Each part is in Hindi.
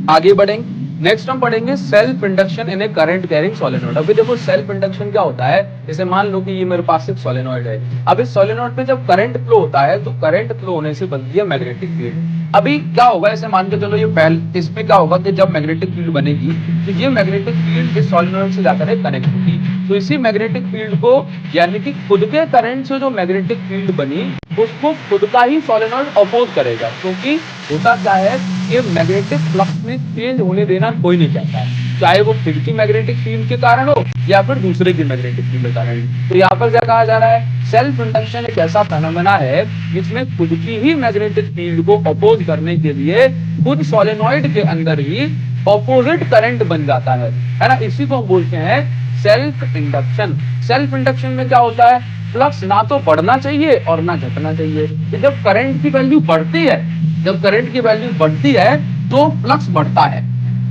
आगे बढ़ेंगे, नेक्स्ट हम पढ़ेंगे सेल्फ इंडक्शन इन ए करंट कैरिंग सोलेनोइड। अभी देखो सेल्फ इंडक्शन क्या होता है, जैसे मान लो कि ये मेरे पास एक सोलेनोइड है। अब इस सोलेनोइड में जब करंट फ्लो होता है तो करंट फ्लो होने से बनती है मैग्नेटिक फील्ड। अभी क्या होगा, ऐसे मान के चलो ये पहले इसमें क्या होगा कि जब मैग्नेटिक फील्ड बनेगी तो ये मैग्नेटिक फील्ड इस सोलेनोइड से जाकर कनेक्ट होगी। तो इसी मैग्नेटिक फील्ड को, यानी कि खुद के करंट से जो मैग्नेटिक फील्ड बनी उसको खुद का ही सोलेनोइड अपोज करेगा, क्योंकि होता क्या है कि मैग्नेटिक फ्लक्स में चेंज होने देना कोई नहीं चाहता है, चाहे वो खुद की मैग्नेटिक फील्ड के कारण हो या फिर दूसरे की मैग्नेटिक फील्ड के कारण। तो यहाँ पर क्या कहा जा रहा है, सेल्फ इंडक्शन एक ऐसा फेनोमेना है जिसमें खुद की ही मैग्नेटिक फील्ड को अपोज करने के लिए खुद सोलेनोइड के अंदर ही ऑपोजिट करंट बन जाता है ना। इसी को हम बोलते हैं सेल्फ इंडक्शन। सेल्फ इंडक्शन में क्या होता है, फ्लक्स ना तो बढ़ना चाहिए और ना घटना चाहिए। जब करंट की वैल्यू बढ़ती है, जब करंट की वैल्यू बढ़ती है तो फ्लक्स बढ़ता है।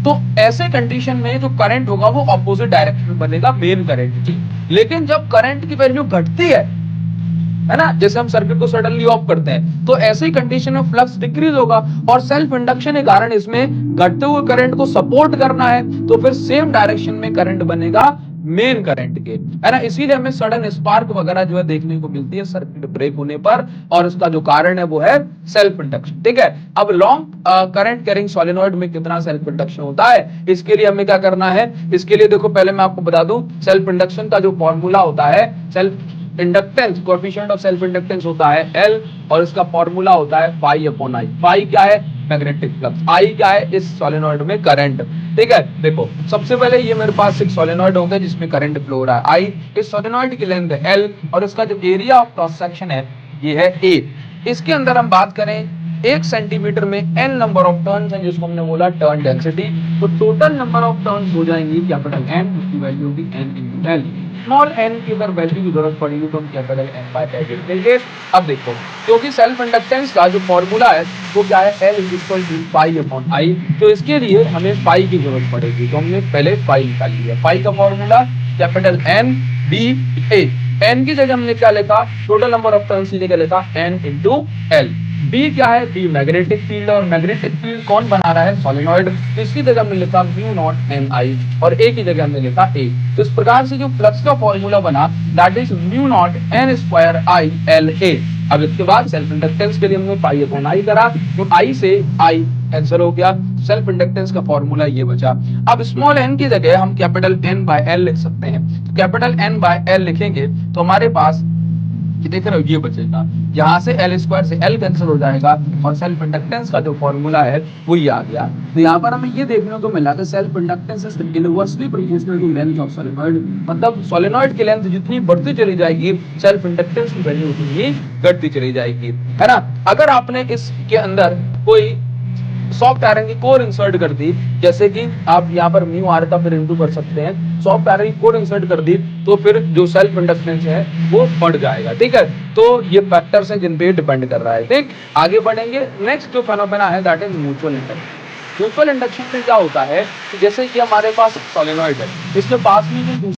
तो ऐसे कंडीशन में जो करंट होगा वो ऑपोजिट डायरेक्शन में बनेगा मेन करंट की। लेकिन जब करंट की वैल्यू घटती है ना, जैसे हम सर्किट को सडनली ऑफ करते हैं, तो ऐसी कंडीशन में फ्लक्स डिक्रीज होगा। और सेल्फ इंडक्शन के कारण इसमें घटते हुए करंट को सपोर्ट करना है, तो फिर सेम डायरेक्शन में करंट बनेगा मेन करंट के, है ना। इसीलिए हमें सडन स्पार्क वगैरह जो है देखने को मिलती है सर्किट ब्रेक होने पर, और उसका जो कारण है वो है सेल्फ इंडक्शन। ठीक है, अब लॉन्ग करंट कैरिंग सोलेनोइड में कितना सेल्फ इंडक्शन होता है, इसके लिए हमें क्या करना है, इसके लिए देखो पहले मैं आपको बता दूं सेल्फ इंडक्शन का जो फॉर्मूला होता है, self inductance coefficient of self inductance होता है L, और इसका फॉर्मूला होता है पाई अपॉन आई। पाई क्या है, मैग्नेटिक फ्लक्स, आई क्या है, इस सोलेनोइड में करंट। ठीक है, देखो सबसे पहले ये मेरे पास एक सोलेनोइड होगा जिसमें करंट फ्लो हो रहा है आई, इस सोलेनोइड की लेंथ है L, और इसका जो एरिया ऑफ क्रॉस सेक्शन है ये है A। इसके अंदर हम बात करें 1 सेंटीमीटर में n नंबर ऑफ टर्न्स हैं, जिसको हमने बोला टर्न डेंसिटी। तो टोटल नंबर ऑफ टर्न्स हो जाएंगी कैपिटल N, उसकी वैल्यू होगी n into L। Small n की अगर वैल्यू की जरूरत पड़ेगी तो हम कैपिटल N by L लेंगे। अब देखो, क्योंकि सेल्फ इंडक्टेंस का जो फॉर्मूला है वो क्या है, L is equal to pi upon I, तो इसके लिए हमें पाई की जरूरत पड़ेगी, तो हमने पहले पाई निकाल लिया। पाई का formula capital N B A, n की जगह हमने क्या लिखा, टोटल नंबर ऑफ टर्न्स की जगह लिखा n into L। B क्या है, B मैग्नेटिक फील्ड, और मैग्नेटिक फील्ड कौन बना रहा है, सोलेनोइड। इसकी जगह हमने लिखा म्यू नॉट एम आई, और A की जगह हमने लिखा A। तो इस प्रकार से जो फ्लक्स का फॉर्मूला बना that is mu naught n square I L A. अब इसके बाद सेल्फ इंडक्टेंस के लिए हमने पाई अपॉन आई करा, तो I से I आंसर हो गया। सेल्फ इंडक्टेंस का फॉर्मूला ये बचा। अब स्मॉल n की जगह हम कैपिटल N बाय L लिख सकते हैं। तो कैपिटल N बाय L लिखेंगे तो हमारे पास देख रहे हो ये बचेगा, यहाँ से L स्क्वायर से L कैंसिल हो जाएगा, और सेल्फ इंडक्टेंस का जो फॉर्मूला है वो ये आ गया। तो यहाँ पर हमें ये देखने को मिला कि self inductance is inversely proportional to length of solenoid. मतलब सोलेनोइड की लेंथ जितनी बढ़ती चली जाएगी सेल्फ इंडक्टेंस की वैल्यू उतनी ही घटती चली जाएगी, है ना। अगर आपने इसके अंदर कोई सॉफ्ट आयरन की कोर इंसर्ट कर दी, जैसे कि आप यहाँ पर म्यू आर का फिर इंटू कर सकते हैं, सॉफ्ट आयरन की कोर इंसर्ट कर दी तो फिर जो सेल्फ इंडक्टेंस है वो बढ़ जाएगा। ठीक है, तो ये फैक्टर्स हैं जिन पे डिपेंड कर रहा है। ठीक, आगे बढ़ेंगे। नेक्स्ट जो फेनोमेना है that is mutual induction. Mutual induction में क्या होता है कि जैसे कि हमारे पास सोलेनोइड है, इसके पास में जो